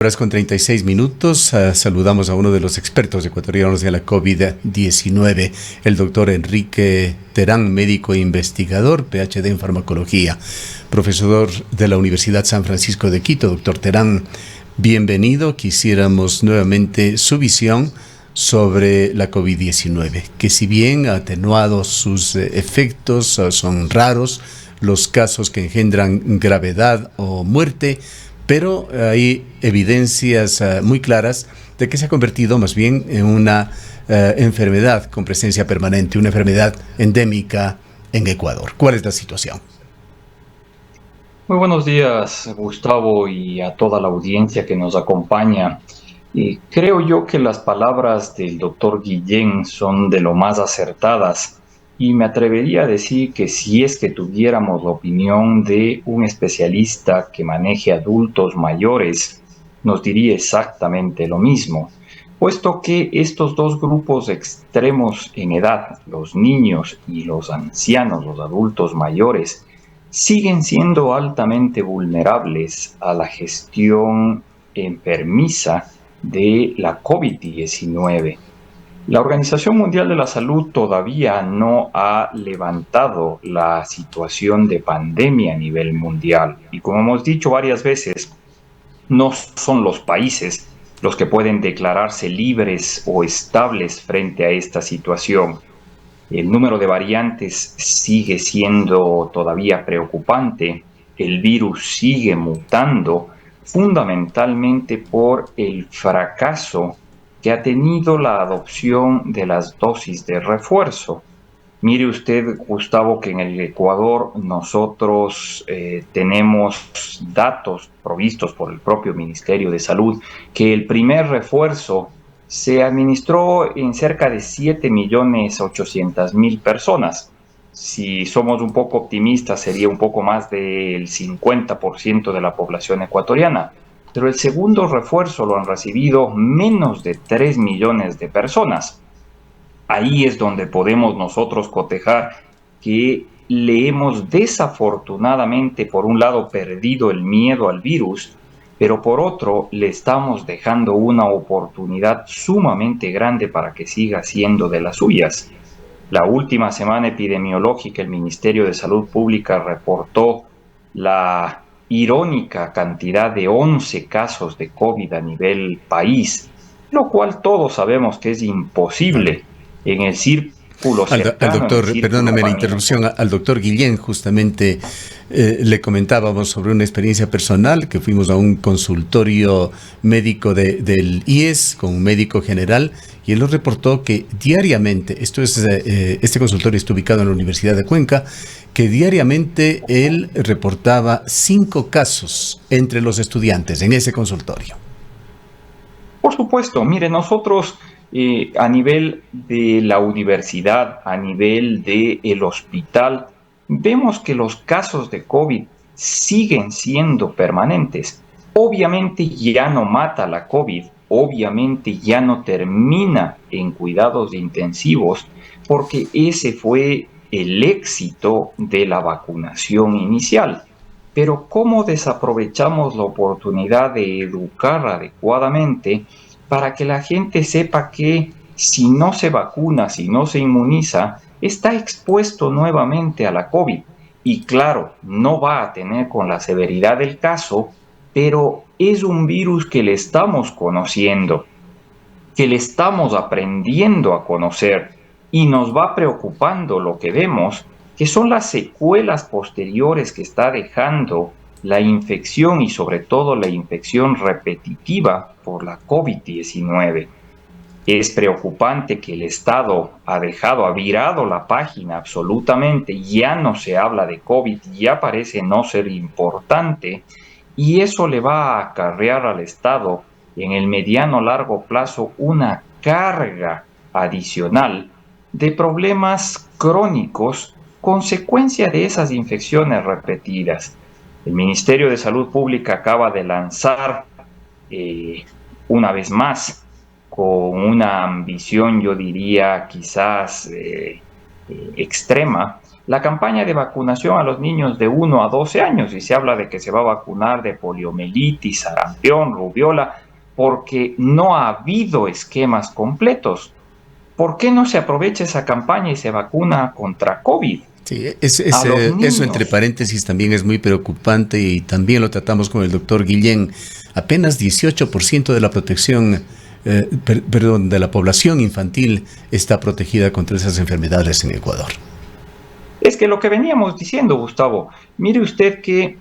Horas con 36 minutos. Saludamos a uno de los expertos ecuatorianos de la COVID-19, el doctor Enrique Terán, médico e investigador, PhD en farmacología, profesor de la Universidad San Francisco de Quito. Doctor Terán, bienvenido. Quisiéramos nuevamente su visión sobre la COVID-19, que si bien ha atenuado sus efectos, son raros los casos que engendran gravedad o muerte, pero hay evidencias muy claras de que se ha convertido más bien en una enfermedad con presencia permanente, una enfermedad endémica en Ecuador. ¿Cuál es la situación? Muy buenos días, Gustavo, y a toda la audiencia que nos acompaña. Creo yo que las palabras del doctor Guillén son de lo más acertadas y me atrevería a decir que si es que tuviéramos la opinión de un especialista que maneje adultos mayores, nos diría exactamente lo mismo, puesto que estos dos grupos extremos en edad, los niños y los ancianos, los adultos mayores, siguen siendo altamente vulnerables a la gestión enfermiza de la COVID-19. La Organización Mundial de la Salud todavía no ha levantado la situación de pandemia a nivel mundial y, como hemos dicho varias veces, no son los países los que pueden declararse libres o estables frente a esta situación. El número de variantes sigue siendo todavía preocupante, el virus sigue mutando, fundamentalmente por el fracaso que ha tenido la adopción de las dosis de refuerzo. Mire usted, Gustavo, que en el Ecuador nosotros tenemos datos provistos por el propio Ministerio de Salud que el primer refuerzo se administró en cerca de 7.800.000 personas. Si somos un poco optimistas, sería un poco más del 50% de la población ecuatoriana. Pero el segundo refuerzo lo han recibido menos de 3 millones de personas. Ahí es donde podemos nosotros cotejar que le hemos desafortunadamente, por un lado, perdido el miedo al virus, pero por otro, le estamos dejando una oportunidad sumamente grande para que siga siendo de las suyas. La última semana epidemiológica, el Ministerio de Salud Pública reportó la irónica cantidad de 11 casos de COVID a nivel país, lo cual todos sabemos que es Claro. imposible en el círculo Al cercano, en el doctor, círculo perdóname la familiar. interrupción, al doctor Guillén justamente le comentábamos sobre una experiencia personal que fuimos a un consultorio médico del IES con un médico general y él nos reportó que diariamente, este consultorio está ubicado en la Universidad de Cuenca, que diariamente él reportaba 5 casos entre los estudiantes en ese consultorio. Por supuesto, mire, nosotros a nivel de la universidad, a nivel del hospital, vemos que los casos de COVID siguen siendo permanentes. Obviamente ya no mata la COVID, obviamente ya no termina en cuidados intensivos, porque ese fue el éxito de la vacunación inicial. Pero ¿cómo desaprovechamos la oportunidad de educar adecuadamente para que la gente sepa que si no se vacuna, si no se inmuniza, está expuesto nuevamente a la COVID? Y claro, no va a tener con la severidad del caso, pero es un virus que le estamos conociendo, que le estamos aprendiendo a conocer y nos va preocupando lo que vemos, que son las secuelas posteriores que está dejando la infección y sobre todo la infección repetitiva por la COVID-19. Es preocupante que el Estado ha virado la página absolutamente, ya no se habla de COVID, ya parece no ser importante, y eso le va a acarrear al Estado en el mediano largo plazo una carga adicional de problemas crónicos consecuencia de esas infecciones repetidas. El Ministerio de Salud Pública acaba de lanzar una vez más con una ambición, yo diría, quizás extrema, la campaña de vacunación a los niños de 1 a 12 años y se habla de que se va a vacunar de poliomielitis, sarampión, rubiola, porque no ha habido esquemas completos. ¿Por qué no se aprovecha esa campaña y se vacuna contra COVID Sí, a los eso entre niños? paréntesis también es muy preocupante y también lo tratamos con el doctor Guillén. Apenas 18% de la protección, de la población infantil está protegida contra esas enfermedades en Ecuador. Es que lo que veníamos diciendo, Gustavo, mire usted que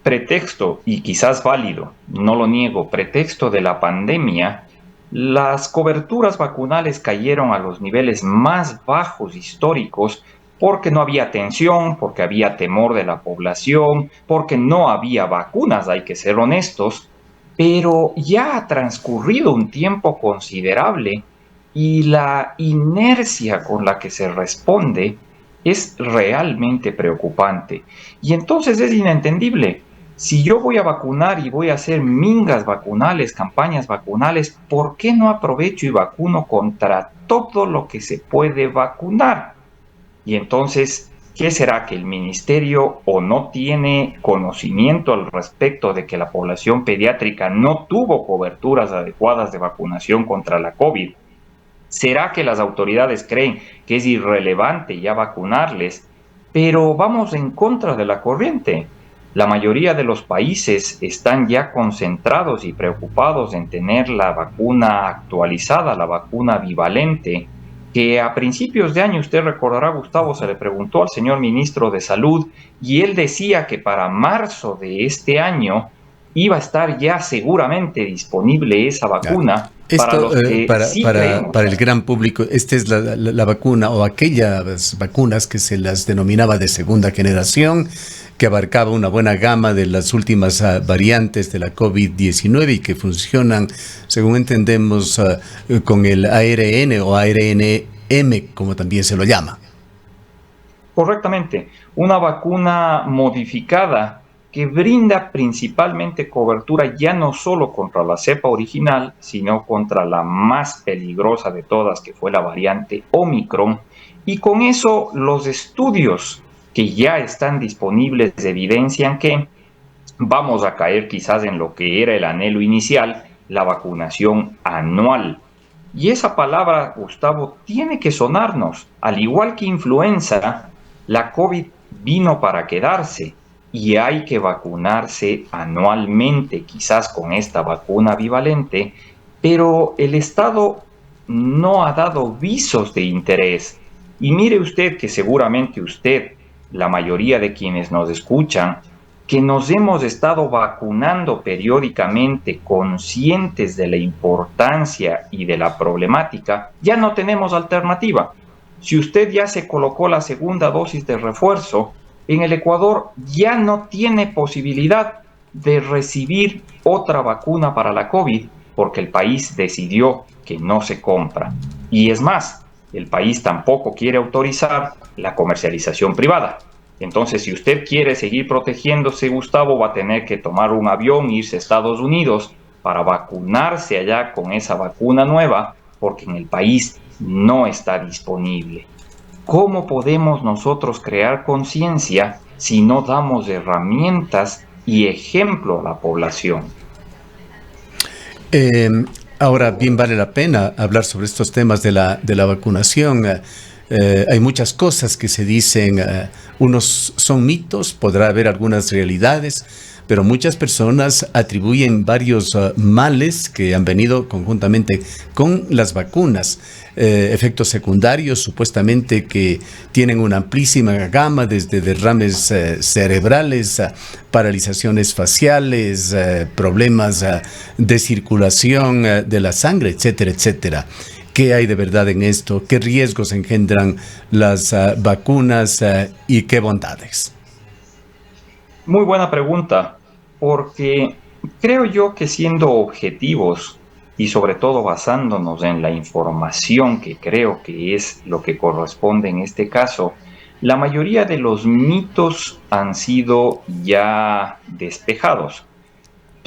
pretexto, y quizás válido, no lo niego, pretexto de la pandemia, las coberturas vacunales cayeron a los niveles más bajos históricos porque no había atención, porque había temor de la población, porque no había vacunas, hay que ser honestos, pero ya ha transcurrido un tiempo considerable y la inercia con la que se responde es realmente preocupante. Y entonces es inentendible. Si yo voy a vacunar y voy a hacer mingas vacunales, campañas vacunales, ¿por qué no aprovecho y vacuno contra todo lo que se puede vacunar? Y entonces, ¿qué será? ¿Que el ministerio o no tiene conocimiento al respecto de que la población pediátrica no tuvo coberturas adecuadas de vacunación contra la COVID? ¿Será que las autoridades creen que es irrelevante ya vacunarles? Pero vamos en contra de la corriente. La mayoría de los países están ya concentrados y preocupados en tener la vacuna actualizada, la vacuna bivalente, que a principios de año, usted recordará, Gustavo, se le preguntó al señor ministro de Salud y él decía que para marzo de este año iba a estar ya seguramente disponible esa Claro. vacuna para Esto, los que sí creemos. para el gran público, esta es la vacuna o aquellas vacunas que se las denominaba de segunda generación, que abarcaba una buena gama de las últimas variantes de la COVID-19 y que funcionan, según entendemos, con el ARN o ARNM, como también se lo llama. Correctamente, una vacuna modificada que brinda principalmente cobertura ya no solo contra la cepa original, sino contra la más peligrosa de todas, que fue la variante Omicron. Y con eso los estudios que ya están disponibles evidencian que vamos a caer quizás en lo que era el anhelo inicial, la vacunación anual. Y esa palabra, Gustavo, tiene que sonarnos. Al igual que influenza, la COVID vino para quedarse y hay que vacunarse anualmente, quizás con esta vacuna bivalente, pero el Estado no ha dado visos de interés. Y mire usted que seguramente usted, la mayoría de quienes nos escuchan, que nos hemos estado vacunando periódicamente, conscientes de la importancia y de la problemática, ya no tenemos alternativa. Si usted ya se colocó la segunda dosis de refuerzo, en el Ecuador ya no tiene posibilidad de recibir otra vacuna para la COVID porque el país decidió que no se compra. Y es más, el país tampoco quiere autorizar la comercialización privada. Entonces, si usted quiere seguir protegiéndose, Gustavo, va a tener que tomar un avión, irse a Estados Unidos para vacunarse allá con esa vacuna nueva, porque en el país no está disponible. ¿Cómo podemos nosotros crear conciencia si no damos herramientas y ejemplo a la población? Eh, Ahora bien vale la pena hablar sobre estos temas de la vacunación. Hay muchas cosas que se dicen, unos son mitos, podrá haber algunas realidades, pero muchas personas atribuyen varios males que han venido conjuntamente con las vacunas, efectos secundarios supuestamente que tienen una amplísima gama, desde derrames cerebrales, paralizaciones faciales, problemas de circulación de la sangre, etcétera, etcétera. ¿Qué hay de verdad en esto? ¿Qué riesgos engendran las vacunas y qué bondades? Muy buena pregunta, porque creo yo que siendo objetivos y sobre todo basándonos en la información que creo que es lo que corresponde en este caso, la mayoría de los mitos han sido ya despejados.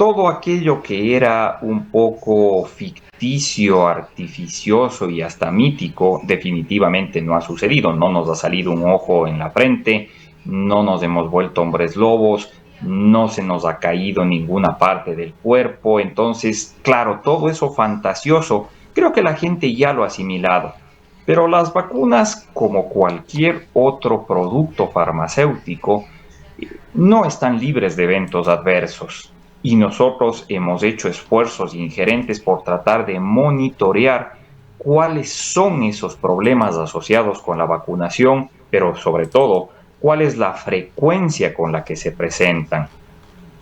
todo aquello que era un poco ficticio, artificioso y hasta mítico, definitivamente no ha sucedido. No nos ha salido un ojo en la frente, no nos hemos vuelto hombres lobos, no se nos ha caído ninguna parte del cuerpo. Entonces, claro, todo eso fantasioso, creo que la gente ya lo ha asimilado. Pero las vacunas, como cualquier otro producto farmacéutico, no están libres de eventos adversos. Y nosotros hemos hecho esfuerzos ingerentes por tratar de monitorear cuáles son esos problemas asociados con la vacunación, pero sobre todo, cuál es la frecuencia con la que se presentan.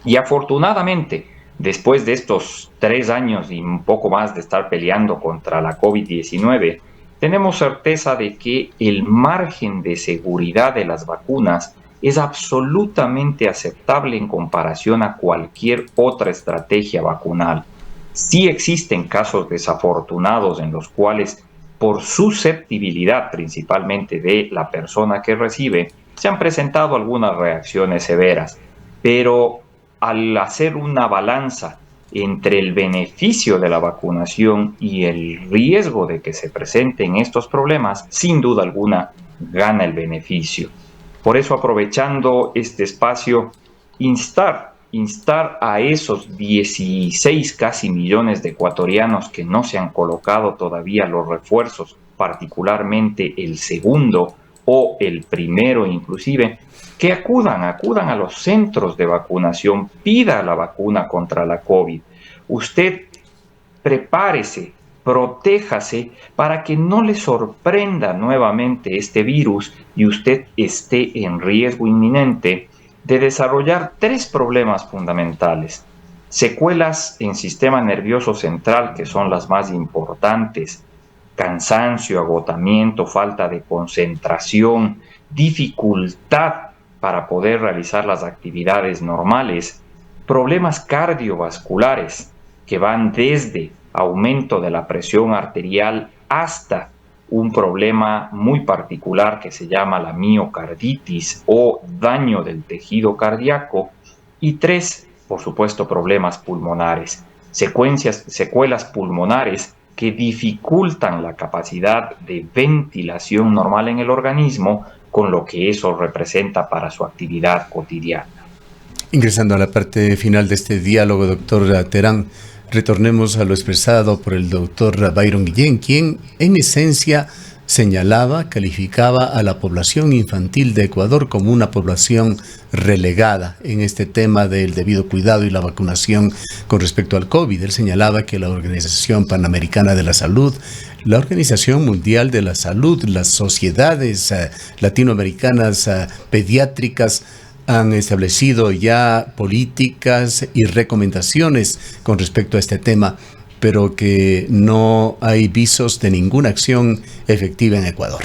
Y afortunadamente, después de estos 3 años y un poco más de estar peleando contra la COVID-19, tenemos certeza de que el margen de seguridad de las vacunas es absolutamente aceptable en comparación a cualquier otra estrategia vacunal. Sí existen casos desafortunados en los cuales, por susceptibilidad principalmente de la persona que recibe, se han presentado algunas reacciones severas, pero al hacer una balanza entre el beneficio de la vacunación y el riesgo de que se presenten estos problemas, sin duda alguna gana el beneficio. Por eso, aprovechando este espacio, instar a esos 16 casi millones de ecuatorianos que no se han colocado todavía los refuerzos, particularmente el segundo o el primero inclusive, que acudan a los centros de vacunación, pida la vacuna contra la COVID. Usted prepárese, protéjase para que no le sorprenda nuevamente este virus y usted esté en riesgo inminente de desarrollar 3 problemas fundamentales. Secuelas en sistema nervioso central, que son las más importantes: cansancio, agotamiento, falta de concentración, dificultad para poder realizar las actividades normales; problemas cardiovasculares, que van desde aumento de la presión arterial hasta un problema muy particular que se llama la miocarditis o daño del tejido cardíaco; y 3, por supuesto, problemas pulmonares, secuelas pulmonares que dificultan la capacidad de ventilación normal en el organismo, con lo que eso representa para su actividad cotidiana. Ingresando a la parte final de este diálogo, doctor Terán, retornemos a lo expresado por el doctor Byron Guillén, quien en esencia calificaba a la población infantil de Ecuador como una población relegada en este tema del debido cuidado y la vacunación con respecto al COVID. Él señalaba que la Organización Panamericana de la Salud, la Organización Mundial de la Salud, las sociedades latinoamericanas pediátricas han establecido ya políticas y recomendaciones con respecto a este tema, pero que no hay visos de ninguna acción efectiva en Ecuador.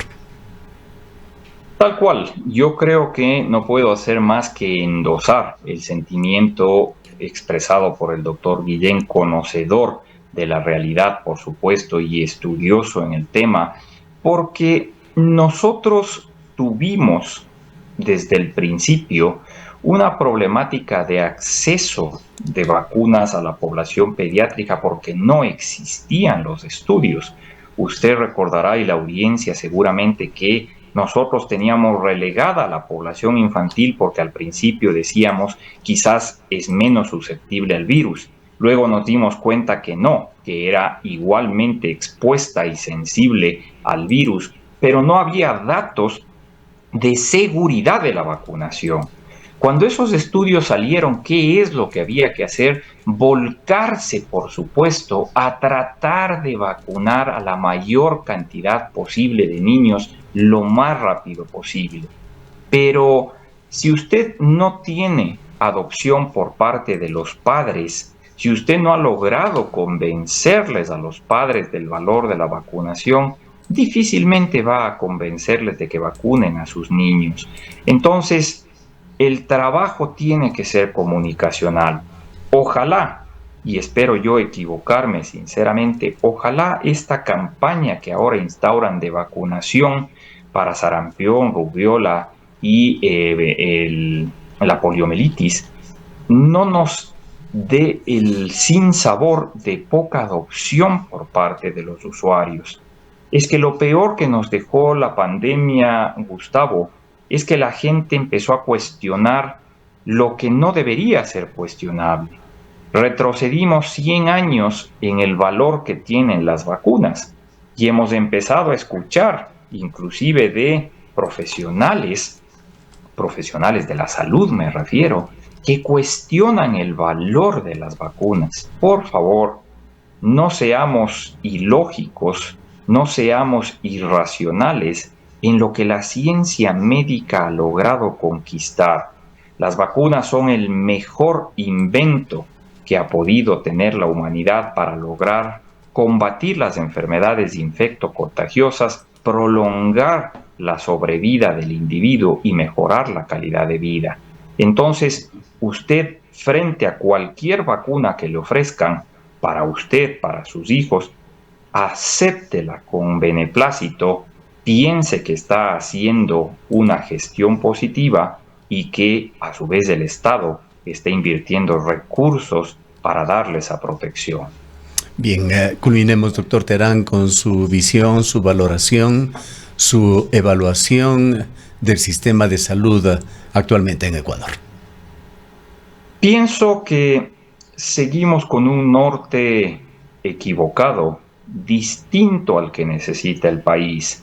Tal cual, yo creo que no puedo hacer más que endosar el sentimiento expresado por el doctor Guillén, conocedor de la realidad, por supuesto, y estudioso en el tema, porque nosotros tuvimos desde el principio una problemática de acceso de vacunas a la población pediátrica porque no existían los estudios. Usted recordará, y la audiencia seguramente, que nosotros teníamos relegada a la población infantil porque al principio decíamos quizás es menos susceptible al virus. Luego nos dimos cuenta que no, que era igualmente expuesta y sensible al virus, pero no había datos de seguridad de la vacunación. Cuando esos estudios salieron, ¿qué es lo que había que hacer? Volcarse, por supuesto, a tratar de vacunar a la mayor cantidad posible de niños lo más rápido posible. Pero si usted no tiene adopción por parte de los padres, si usted no ha logrado convencerles a los padres del valor de la vacunación, difícilmente va a convencerles de que vacunen a sus niños. Entonces, el trabajo tiene que ser comunicacional. Ojalá, y espero yo equivocarme sinceramente, ojalá esta campaña que ahora instauran de vacunación para sarampión, rubiola y la poliomielitis no nos del sinsabor de poca adopción por parte de los usuarios. Es que lo peor que nos dejó la pandemia, Gustavo, es que la gente empezó a cuestionar lo que no debería ser cuestionable. Retrocedimos 100 años en el valor que tienen las vacunas y hemos empezado a escuchar, inclusive de profesionales de la salud me refiero, que cuestionan el valor de las vacunas. Por favor, no seamos ilógicos, no seamos irracionales en lo que la ciencia médica ha logrado conquistar. Las vacunas son el mejor invento que ha podido tener la humanidad para lograr combatir las enfermedades infectocontagiosas, prolongar la sobrevida del individuo y mejorar la calidad de vida. Entonces, usted, frente a cualquier vacuna que le ofrezcan, para usted, para sus hijos, acéptela con beneplácito, piense que está haciendo una gestión positiva y que a su vez el Estado está invirtiendo recursos para darle esa protección. Bien, culminemos, doctor Terán, con su visión, su valoración, su evaluación del sistema de salud actualmente en Ecuador. Pienso que seguimos con un norte equivocado, distinto al que necesita el país.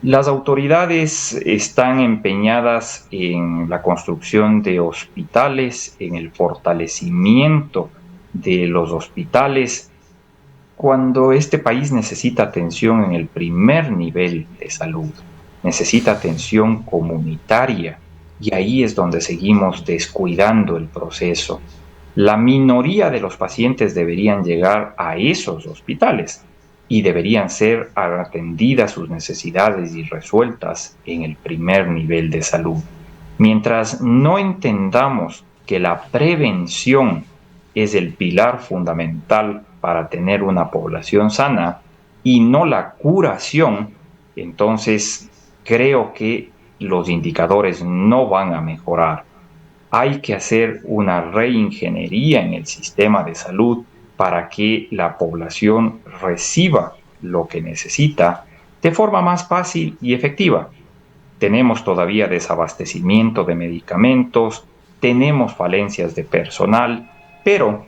Las autoridades están empeñadas en la construcción de hospitales, en el fortalecimiento de los hospitales, cuando este país necesita atención en el primer nivel de salud, necesita atención comunitaria, y ahí es donde seguimos descuidando el proceso. La minoría de los pacientes deberían llegar a esos hospitales y deberían ser atendidas sus necesidades y resueltas en el primer nivel de salud. Mientras no entendamos que la prevención es el pilar fundamental para tener una población sana y no la curación, entonces creo que los indicadores no van a mejorar. Hay que hacer una reingeniería en el sistema de salud para que la población reciba lo que necesita de forma más fácil y efectiva. Tenemos todavía desabastecimiento de medicamentos, tenemos falencias de personal, pero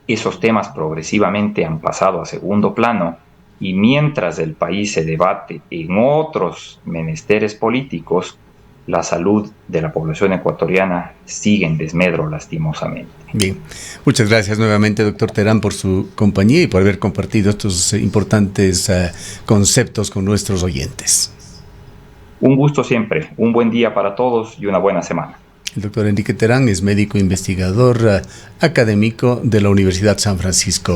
esos temas progresivamente han pasado a segundo plano y mientras el país se debate en otros menesteres políticos, la salud de la población ecuatoriana sigue en desmedro, lastimosamente. Bien, muchas gracias nuevamente, doctor Terán, por su compañía y por haber compartido estos importantes conceptos con nuestros oyentes. Un gusto siempre, un buen día para todos y una buena semana. El doctor Enrique Terán es médico investigador académico de la Universidad San Francisco.